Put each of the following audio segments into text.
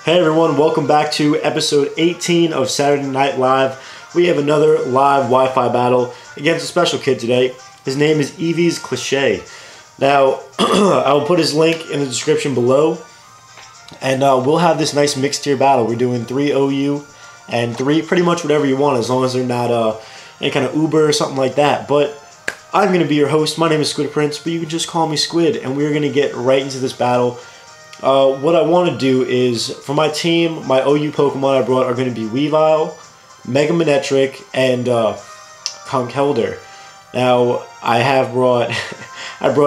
Hey everyone, welcome back to episode 18 of Saturday Night Live. We have another live Wi-Fi battle against a special kid today. His name is Eevee's Cliche. Now, I will put his link in the description below, and we'll have this nice mixed tier battle. We're doing 3 OU and 3 pretty much whatever you want, as long as they're not any kind of Uber or something like that. But I'm going to be your host. My name is Squidprints, but you can just call me Squid, and we're going to get right into this battle. What I want to do is, for my team, my OU Pokemon I brought are going to be Weavile, Mega Manectric, and Conkeldurr. Now, I brought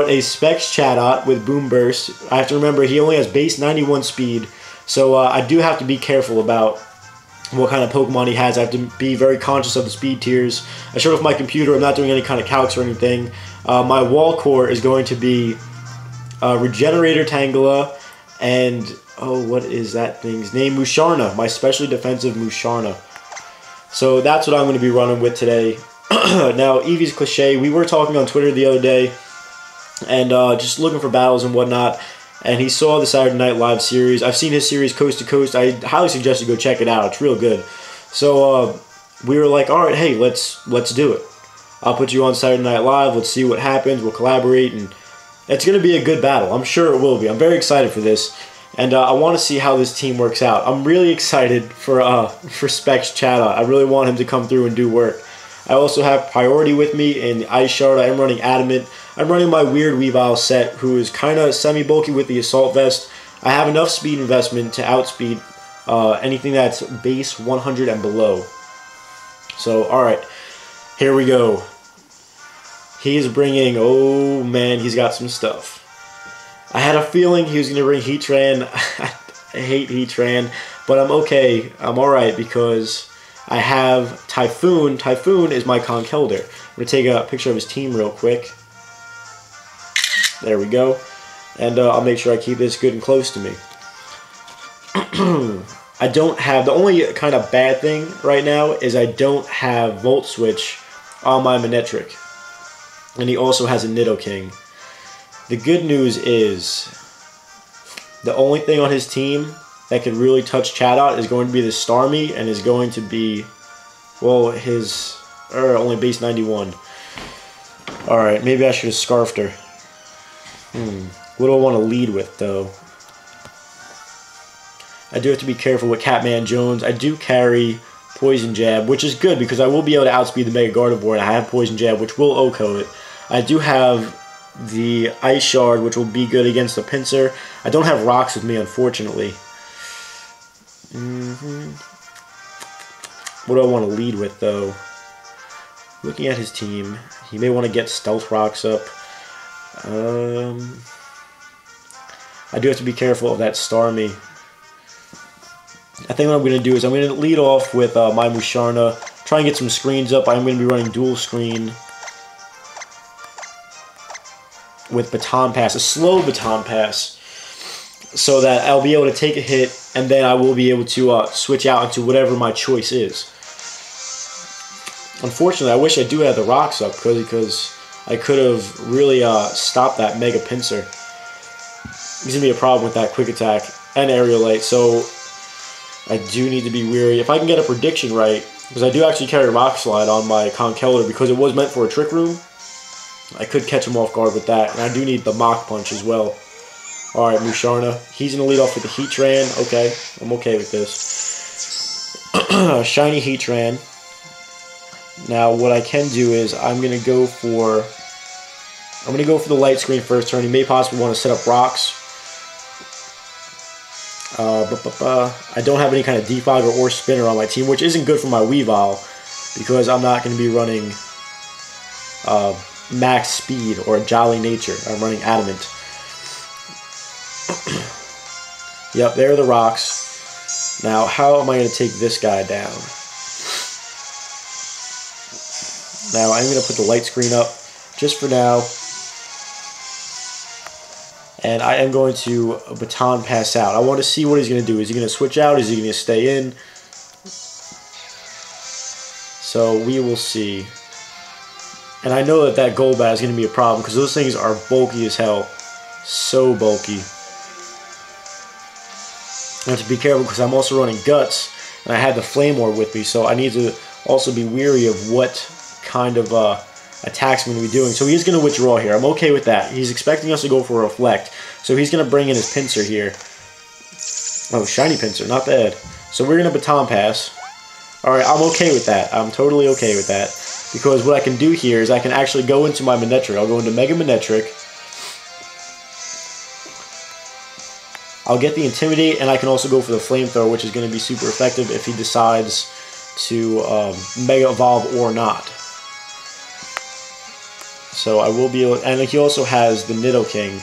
a Specs Chatot with Boom Burst. I have to remember he only has base 91 speed, so I do have to be careful about what kind of Pokemon he has. I have to be very conscious of the speed tiers. I showed off my computer. I'm not doing any kind of calcs or anything. My wall core is going to be Regenerator Tangela, and, what is that thing's name? Musharna, my specially defensive Musharna. So that's what I'm going to be running with today. Now, Eevee's Cliche, we were talking on Twitter the other day, and just looking for battles and whatnot, and he saw the Saturday Night Live series. I've seen his series Coast to Coast. I highly suggest you go check it out. It's real good. So we were like, alright, hey, let's do it. I'll put you on Saturday Night Live. Let's see what happens. We'll collaborate, and it's going to be a good battle. I'm sure it will be. I'm very excited for this, and I want to see how this team works out. I'm really excited for Specs Chatot. I really want him to come through and do work. I also have Priority with me in Ice Shard. I am running Adamant. I'm running my weird Weavile set, who is kind of semi-bulky with the Assault Vest. I have enough speed investment to outspeed anything that's base 100 and below. So, alright, here we go. He is bringing, oh man, he's got some stuff. I had a feeling he was going to bring Heatran. I hate Heatran, but I'm okay. I'm alright because I have Typhoon. Typhoon is my Conkeldurr. I'm going to take a picture of his team real quick. There we go. And I'll make sure I keep this good and close to me. I don't have, the only kind of bad thing right now is I don't have Volt Switch on my Manectric. And he also has a Nidoking. The good news is, the only thing on his team that could really touch Chatot is going to be the Starmie, and is going to be, well, his, only base 91. Alright, maybe I should have Scarfed her. What do I want to lead with, though? I do have to be careful with Catman Jones. I do carry Poison Jab, which is good because I will be able to outspeed the Mega Gardevoir, and I have Poison Jab, which will OHKO it. I do have the Ice Shard, which will be good against the Pinsir. I don't have Rocks with me, unfortunately. What do I want to lead with, though? Looking at his team, he may want to get Stealth Rocks up. I do have to be careful of that Starmie. I think what I'm going to do is I'm going to lead off with my Musharna, try and get some screens up. I'm going to be running dual screen with Baton Pass, a slow Baton Pass, so that I'll be able to take a hit, and then I will be able to switch out into whatever my choice is. Unfortunately, I wish I do have the Rocks up, because I could have really stopped that Mega Pinsir. There's going to be a problem with that Quick Attack and Aerial Light, so I do need to be wary. If I can get a prediction right, because I do actually carry Rock Slide on my Conkeldurr because it was meant for a Trick Room, I could catch him off guard with that, and I do need the Mach Punch as well. Alright, Musharna. He's going to lead off with the Heatran. Okay, I'm okay with this. Shiny Heatran. Now, what I can do is I'm going to go for the light screen first turn. He may possibly want to set up rocks. I don't have any kind of Defogger or Spinner on my team, which isn't good for my Weavile, because I'm not going to be running max speed or Jolly Nature. I'm running Adamant. Yep, there are the rocks. Now, how am I going to take this guy down? Now, I'm going to put the light screen up just for now. And I am going to Baton Pass out. I want to see what he's going to do. Is he going to switch out? Is he going to stay in? So we will see. And I know that Golbat is going to be a problem because those things are bulky as hell. So bulky. I have to be careful because I'm also running Guts, and I have the Flame Orb with me, so I need to also be weary of what kind of attacks I'm going to be doing. So he's going to withdraw here. I'm okay with that. He's expecting us to go for a Reflect, so he's going to bring in his Pincer here. Oh, Shiny Pincer, not bad. So we're going to Baton Pass. Alright, I'm okay with that. I'm totally okay with that. Because what I can do here is I can actually go into my Manectric. I'll go into Mega Manectric. I'll get the Intimidate, and I can also go for the Flamethrower, which is going to be super effective if he decides to Mega Evolve or not. So I will be able, and he also has the Nidoking,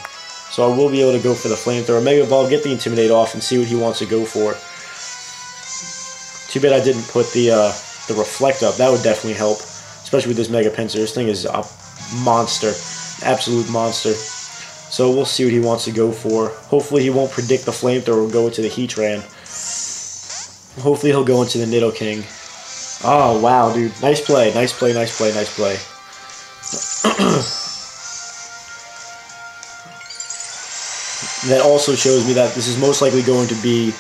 so I will be able to go for the Flamethrower, Mega Evolve, get the Intimidate off, and see what he wants to go for. Too bad I didn't put the Reflect up. That would definitely help, especially with this Mega Pincer. This thing is a monster, absolute monster. So we'll see what he wants to go for. Hopefully he won't predict the Flamethrower or go into the Heatran. Hopefully he'll go into the Nidoking. Oh, wow, dude. Nice play, nice play, nice play, nice play. That also shows me that this is most likely going to be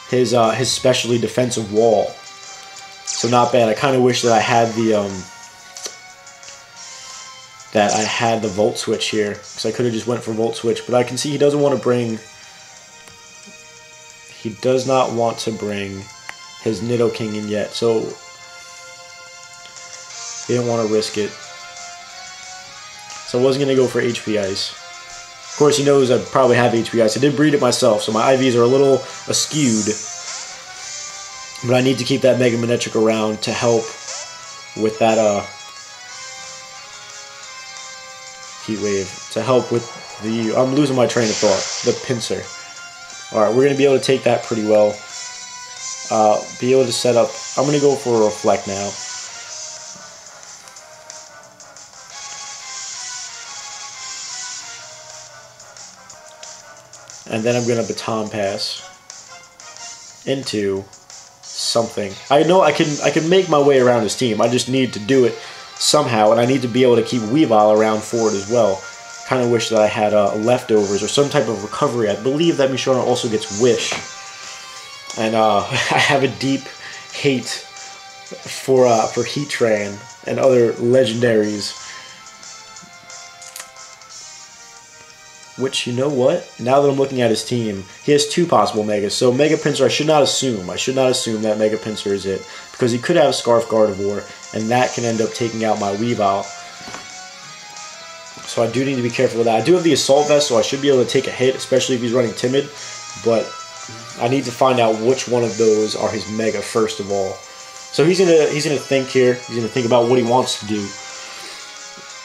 his specially defensive wall. So not bad. I kind of wish that I had the Volt Switch here, because I could have just went for Volt Switch. But I can see he doesn't want to bring. He does not want to bring his Nidoking in yet, so he didn't want to risk it. So I wasn't going to go for HP Ice. Of course, he knows I probably have HP Ice. I did breed it myself, so my IVs are a little askewed. But I need to keep that Mega Manectric around to help with that Heat Wave. To help with the... I'm losing my train of thought. The Pincer. Alright, we're going to be able to take that pretty well. Be able to set up... I'm going to go for a Reflect now. And then I'm going to Baton Pass into something. I know I can make my way around his team. I just need to do it somehow, and I need to be able to keep Weavile around for it as well. Kind of wish that I had leftovers or some type of recovery. I believe that Mishona also gets Wish. And I have a deep hate for Heatran and other legendaries. Which, you know what? Now that I'm looking at his team, he has two possible Megas. So Mega Pincer, I should not assume that Mega Pincer is it. Because he could have Scarf Gardevoir, and that can end up taking out my Weavile. So I do need to be careful with that. I do have the Assault Vest, so I should be able to take a hit, especially if he's running Timid. But I need to find out which one of those are his Mega first of all. So he's gonna think here. He's gonna think about what he wants to do.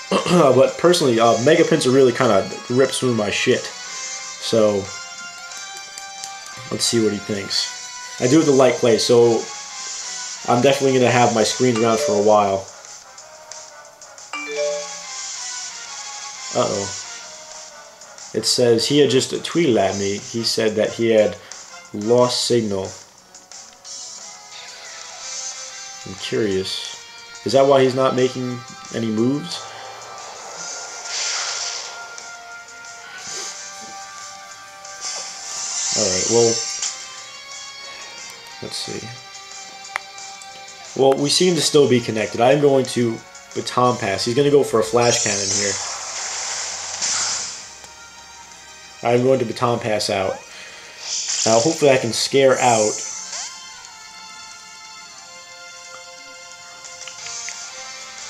But personally, Mega Pincer really kind of rips through my shit. So let's see what he thinks. I do have the Light Clay, so I'm definitely going to have my screens around for a while. Uh-oh. It says he had just tweeted at me. He said that he had lost signal. I'm curious. Is that why he's not making any moves? Alright, well, let's see. Well, we seem to still be connected. I'm going to Baton Pass. He's going to go for a Flash Cannon here. I'm going to Baton Pass out. Now, hopefully I can scare out.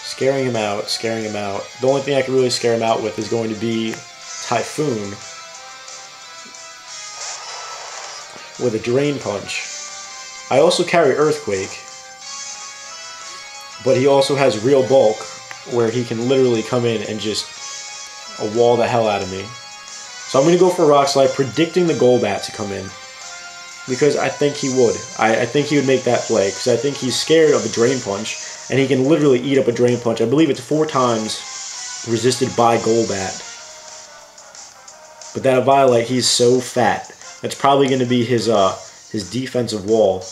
Scaring him out, scaring him out. The only thing I can really scare him out with is going to be Typhoon with a Drain Punch. I also carry Earthquake, but he also has Real Bulk, where he can literally come in and just wall the hell out of me. So I'm going to go for Rock Slide, predicting the Golbat to come in, because I think he would. I think he would make that play, because I think he's scared of a Drain Punch, and he can literally eat up a Drain Punch. I believe it's 4 times resisted by Golbat. But that Eviolite, he's so fat. That's probably going to be his defensive wall.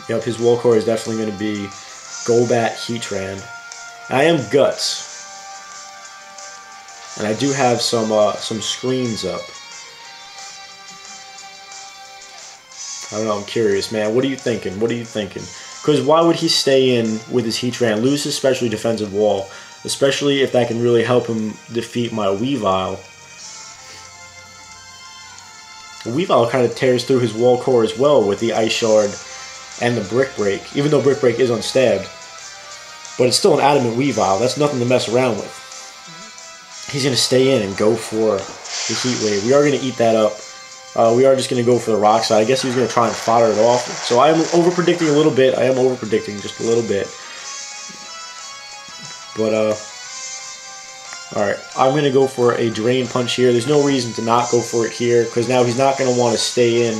Yep, his wall core is definitely going to be Golbat, Heatran. I am Guts. And I do have some screens up. I don't know, I'm curious, man. What are you thinking? What are you thinking? Because why would he stay in with his Heatran, lose his specially defensive wall, especially if that can really help him defeat my Weavile? Weavile kind of tears through his wall core as well with the Ice Shard and the Brick Break, even though Brick Break is unstabbed. But it's still an adamant Weavile. That's nothing to mess around with. He's going to stay in and go for the Heat Wave. We are going to eat that up. We are just going to go for the Rock Slide. I guess he's going to try and fodder it off. So I am over-predicting a little bit. I am over-predicting just a little bit. But, alright. I'm going to go for a Drain Punch here. There's no reason to not go for it here, because now he's not going to want to stay in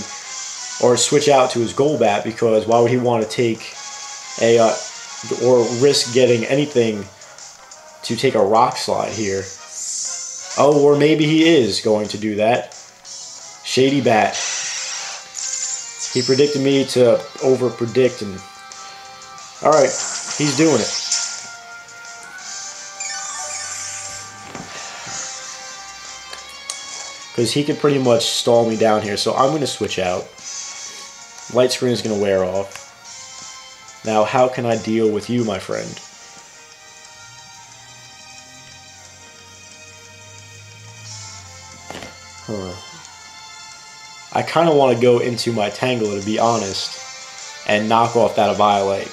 or switch out to his Golbat, because why would he want to take a, or risk getting anything to take a Rock Slide here? Oh, or maybe he is going to do that. Shady Bat. He predicted me to over-predict, and alright, he's doing it. Because he could pretty much stall me down here, so I'm going to switch out. Light Screen is going to wear off. Now, how can I deal with you, my friend? I kind of want to go into my Tangela, to be honest, and knock off that Eviolite.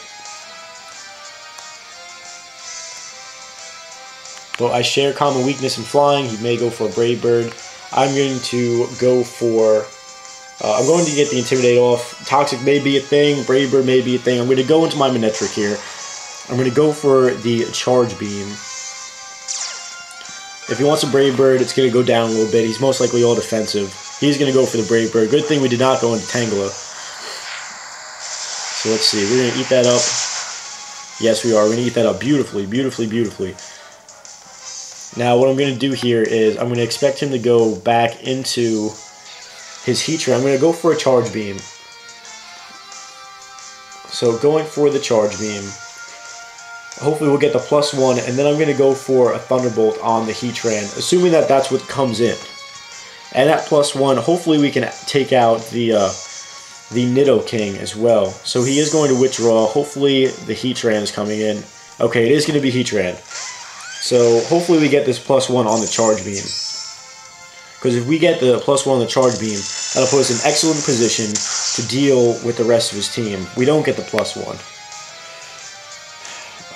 But I share common weakness in flying. He may go for a Brave Bird. I'm going to go for... I'm going to get the Intimidate off. Toxic may be a thing. Brave Bird may be a thing. I'm going to go into my Manectric here. I'm going to go for the Charge Beam. If he wants a Brave Bird, it's going to go down a little bit. He's most likely all defensive. He's going to go for the Brave Bird. Good thing we did not go into Tangela. So let's see. We're going to eat that up. Yes, we are. We're going to eat that up beautifully, beautifully, beautifully. Now, what I'm going to do here is I'm going to expect him to go back into his Heatran. I'm going to go for a Charge Beam. So going for the Charge Beam. Hopefully we'll get the +1, and then I'm going to go for a Thunderbolt on the Heatran, assuming that that's what comes in. And at +1, hopefully we can take out the Nidoking as well. So he is going to withdraw. Hopefully the Heatran is coming in. Okay, it is going to be Heatran. So hopefully we get this +1 on the Charge Beam. Because if we get the +1 on the Charge Beam, that'll put us in excellent position to deal with the rest of his team. We don't get the +1.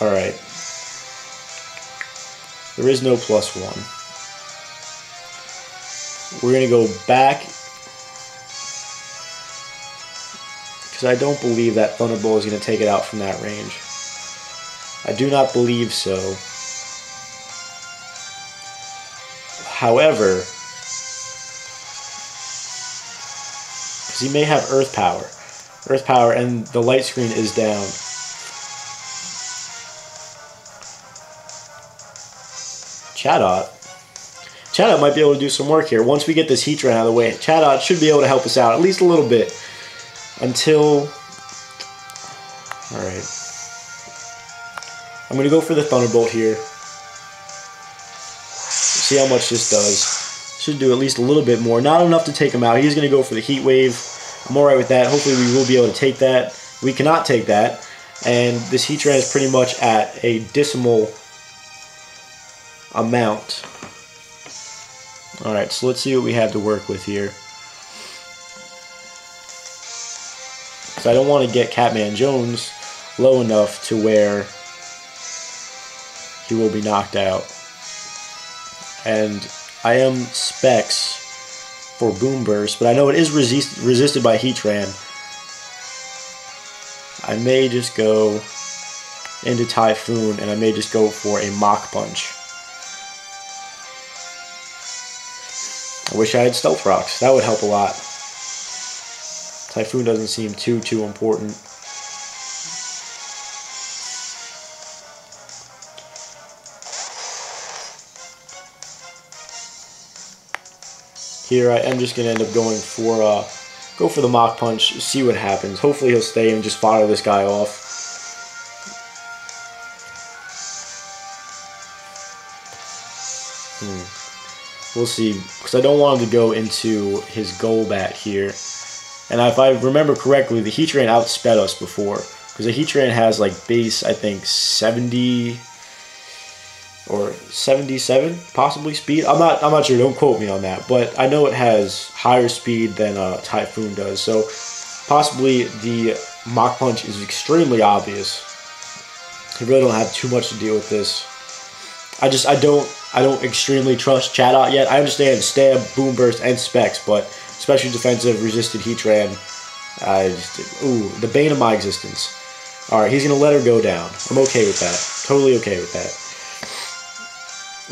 Alright. There is no +1. We're going to go back. Because I don't believe that Thunderbolt is going to take it out from that range. I do not believe so. However, because he may have Earth Power. Earth Power, and the Light Screen is down. Chatot. Chatot might be able to do some work here. Once we get this Heatran out of the way, Chatot should be able to help us out, at least a little bit. Until... Alright. I'm going to go for the Thunderbolt here. See how much this does. Should do at least a little bit more. Not enough to take him out. He's going to go for the Heat Wave. I'm alright with that. Hopefully we will be able to take that. We cannot take that. And this Heatran is pretty much at a decimal amount. Alright, so let's see what we have to work with here. So I don't want to get Catman Jones low enough to where he will be knocked out. And I am Specs for Boom Burst, but I know it is resisted by Heatran. I may just go into Typhoon, and I may just go for a Mach Punch. I wish I had Stealth Rocks. That would help a lot. Typhoon doesn't seem too important. Here I am just going to end up going for go for the Mach Punch, see what happens. Hopefully he'll stay and just fire this guy off. We'll see, because I don't want him to go into his Golbat here. And if I remember correctly, the Heatran outsped us before, because the Heatran has like base, I think 70 or 77 possibly speed. I'm not sure. Don't quote me on that, but I know it has higher speed than Typhoon does. So possibly the Mach Punch is extremely obvious. I really don't have too much to deal with this. I don't extremely trust Chatot yet. I understand Stab, Boom Burst, and Specs, but especially defensive resisted Heatran. Ooh, the bane of my existence. Alright, he's going to let her go down. I'm okay with that. Totally okay with that.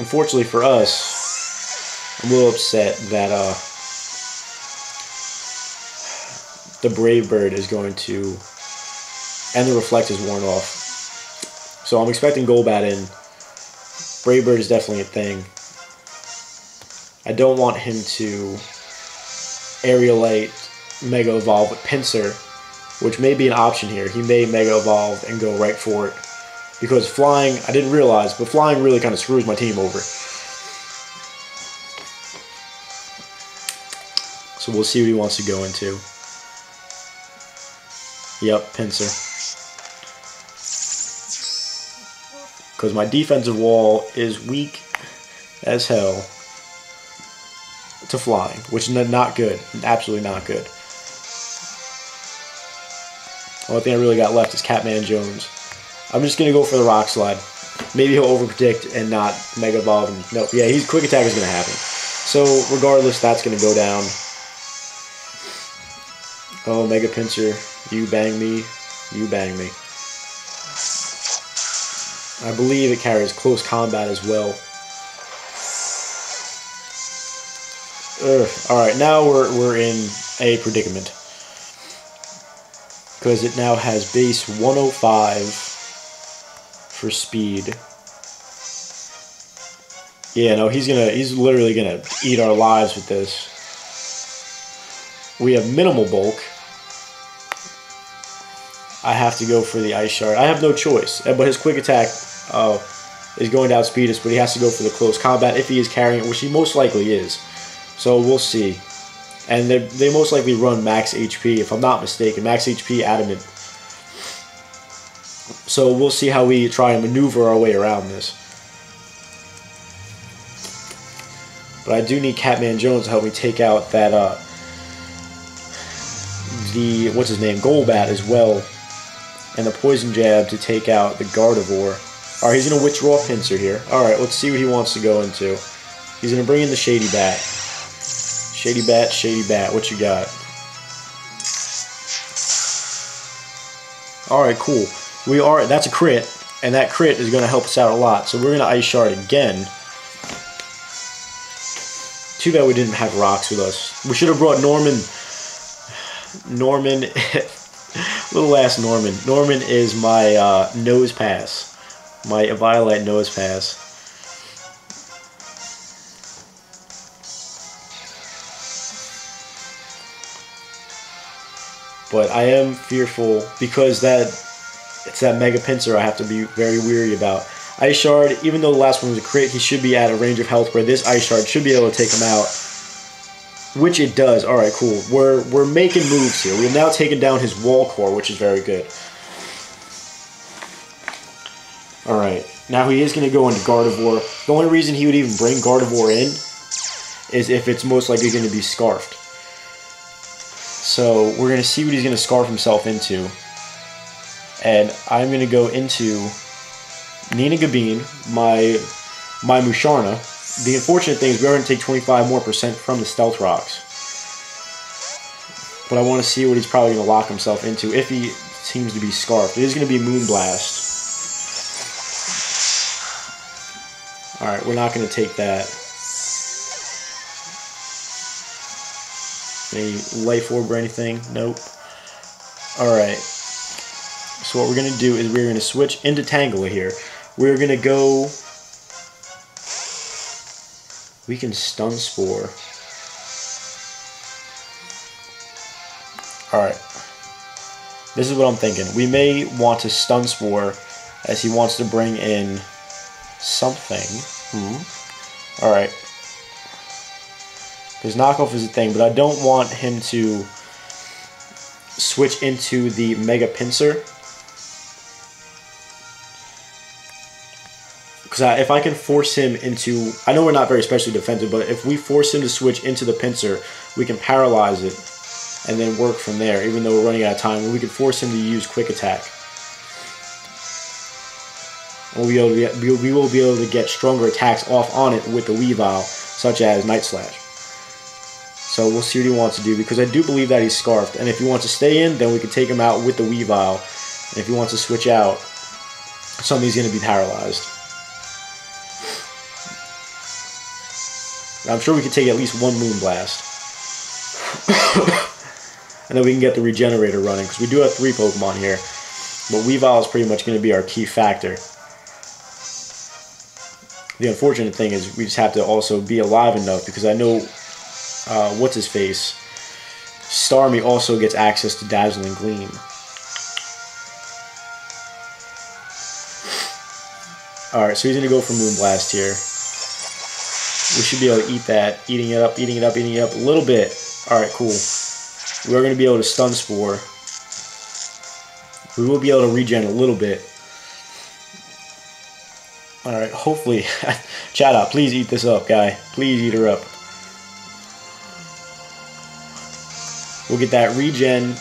Unfortunately for us, I'm a little upset that the Brave Bird is going to... and the Reflect is worn off. So I'm expecting Golbat in. Brave Bird is definitely a thing. I don't want him to Aerialite, Mega Evolve with Pinsir, which may be an option here. He may Mega Evolve and go right for it. Because flying, I didn't realize, but flying really kind of screws my team over. So we'll see what he wants to go into. Yep, Pinsir. Because my defensive wall is weak as hell to flying, which is not good. Absolutely not good. The only thing I really got left is Catman Jones. I'm just going to go for the Rock Slide. Maybe he'll overpredict and not Mega Evolve. No, yeah, Quick Attack is going to happen. So regardless, that's going to go down. Oh, Mega Pinsir, you bang me, you bang me. I believe it carries close combat as well. Alright, now we're in a predicament. Because it now has base 105 for speed. Yeah, no, he's literally gonna eat our lives with this. We have minimal bulk. I have to go for the Ice Shard. I have no choice. But his Quick Attack is going to outspeed us, but he has to go for the close combat if he is carrying it, which he most likely is. So we'll see. And they most likely run max HP, if I'm not mistaken. Max HP Adamant. So we'll see how we try and maneuver our way around this. But I do need Catman Jones to help me take out that, what's his name, Golbat as well. And the Poison Jab to take out the Gardevoir. Alright, he's going to withdraw Pinsir here. Alright, let's see what he wants to go into. He's going to bring in the Shady Bat. Shady Bat, what you got? Alright, cool. That's a crit, and that crit is going to help us out a lot. So we're going to Ice Shard again. Too bad we didn't have rocks with us. We should have brought Norman, little ass Norman. Norman is my nose pass. My Eviolite nose pass. But I am fearful because it's that Mega Pinsir I have to be very weary about. Ice Shard, even though the last one was a crit, he should be at a range of health where this Ice Shard should be able to take him out. Which it does. Alright, cool. We're making moves here. We've now taken down his wall core, which is very good. Alright, now he is going to go into Gardevoir. The only reason he would even bring Gardevoir in is if it's most likely going to be Scarfed. So we're going to see what he's going to Scarf himself into. And I'm going to go into Nina Gabine, my Musharna. The unfortunate thing is we're going to take 25% more from the Stealth Rocks. But I want to see what he's probably going to lock himself into if he seems to be Scarfed. It is going to be Moonblast. Alright, we're not going to take that. Any Life Orb or anything? Nope. Alright. So what we're going to do is we're going to switch into Tangela here. We're going to go... We can Stun Spore. Alright. This is what I'm thinking. We may want to Stun Spore as he wants to bring in something. Alright. Because knockoff is a thing, but I don't want him to switch into the Mega Pincer. Because if I can force him into... I know we're not very specially defensive, but if we force him to switch into the Pincer, we can paralyze it and then work from there, even though we're running out of time. We could force him to use Quick Attack. And we will be able to get stronger attacks off on it with the Weavile, such as Night Slash. So we'll see what he wants to do, because I do believe that he's Scarfed. And if he wants to stay in, then we can take him out with the Weavile. And if he wants to switch out, somebody's going to be paralyzed. I'm sure we could take at least one Moonblast. And then we can get the Regenerator running, because we do have 3 Pokemon here. But Weavile is pretty much going to be our key factor. The unfortunate thing is we just have to also be alive enough, because I know, what's-his-face, Starmie also gets access to Dazzling Gleam. Alright, so he's going to go for Moonblast here. We should be able to eat that. Eating it up, eating it up, eating it up a little bit. Alright, cool. We're going to be able to Stun Spore. We will be able to regen a little bit. Alright, hopefully. Chat out, please eat this up, guy. Please eat her up. We'll get that regen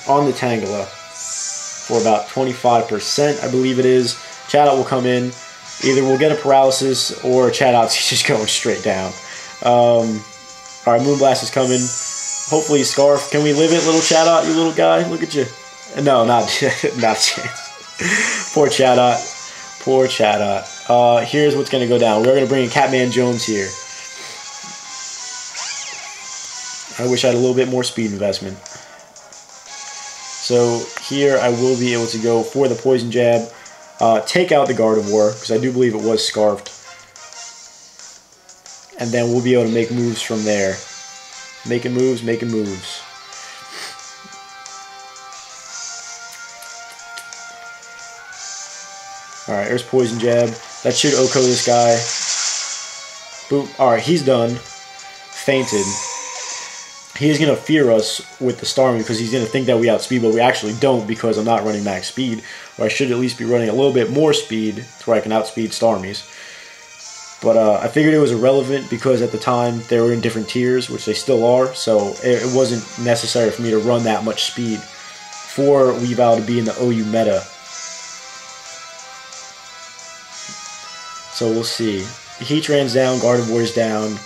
on the Tangela for about 25%, I believe it is. Chat out will come in. Either we'll get a paralysis or Chat out's just going straight down. Alright, Moonblast is coming. Hopefully Scarf. Can we live it, little Chat out, you little guy? Look at you. No, not not a chance. Poor Chat out. Poor Chat out. Here's what's going to go down. We're going to bring in Catman Jones here. I wish I had a little bit more speed investment. So here I will be able to go for the Poison Jab. Take out the Gardevoir, because I do believe it was Scarfed. And then we'll be able to make moves from there. Making moves, making moves. Alright, there's Poison Jab. That should OHKO this guy. Boop. Alright, he's done. Fainted. He's going to fear us with the Starmie because he's going to think that we outspeed, but we actually don't because I'm not running max speed. Or I should at least be running a little bit more speed to where I can outspeed Starmies. But I figured it was irrelevant because at the time they were in different tiers, which they still are, so it wasn't necessary for me to run that much speed for Weavile to be in the OU meta. So we'll see. Heatran's down, Gardevoir's down,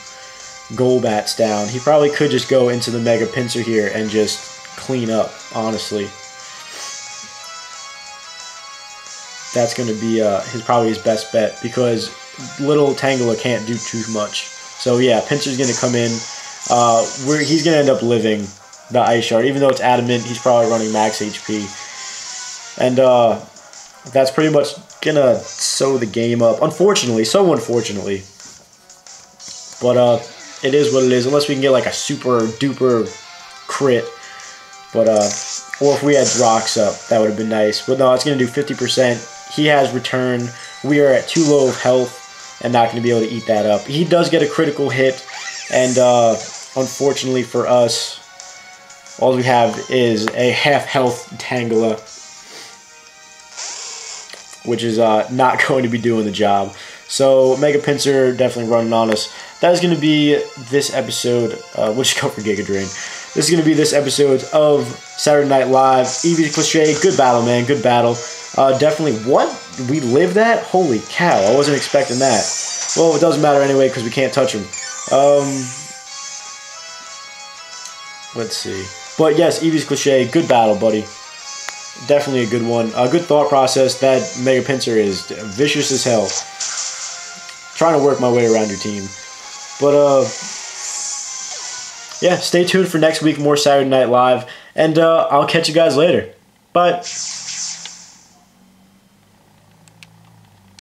Golbat's down. He probably could just go into the Mega Pincer here and just clean up, honestly. That's going to be probably his best bet because little Tangela can't do too much. So yeah, Pincer's going to come in. He's going to end up living the Ice Shard. Even though it's Adamant, he's probably running max HP. And that's pretty much going to sew the game up. Unfortunately, so unfortunately. But it is what it is, unless we can get like a super duper crit. But or if we had Rocks up, that would have been nice. But no, it's going to do 50%. He has Return. We are at too low of health and not going to be able to eat that up. He does get a critical hit, and unfortunately for us, all we have is a half-health Tangela, which is not going to be doing the job. So Mega Pincer definitely running on us. That is going to be this episode. We'll just go for Giga Drain. This is going to be this episode of Saturday Night Live. Eevee Cliché, good battle, man, good battle. Definitely, what? We lived that? Holy cow, I wasn't expecting that. Well, it doesn't matter anyway because we can't touch him. Let's see. But yes, Eevee's Cliché, good battle, buddy. Definitely a good one. A good thought process. That Mega Pincer is vicious as hell. Trying to work my way around your team. But, yeah, stay tuned for next week, more Saturday Night Live. And I'll catch you guys later. Bye.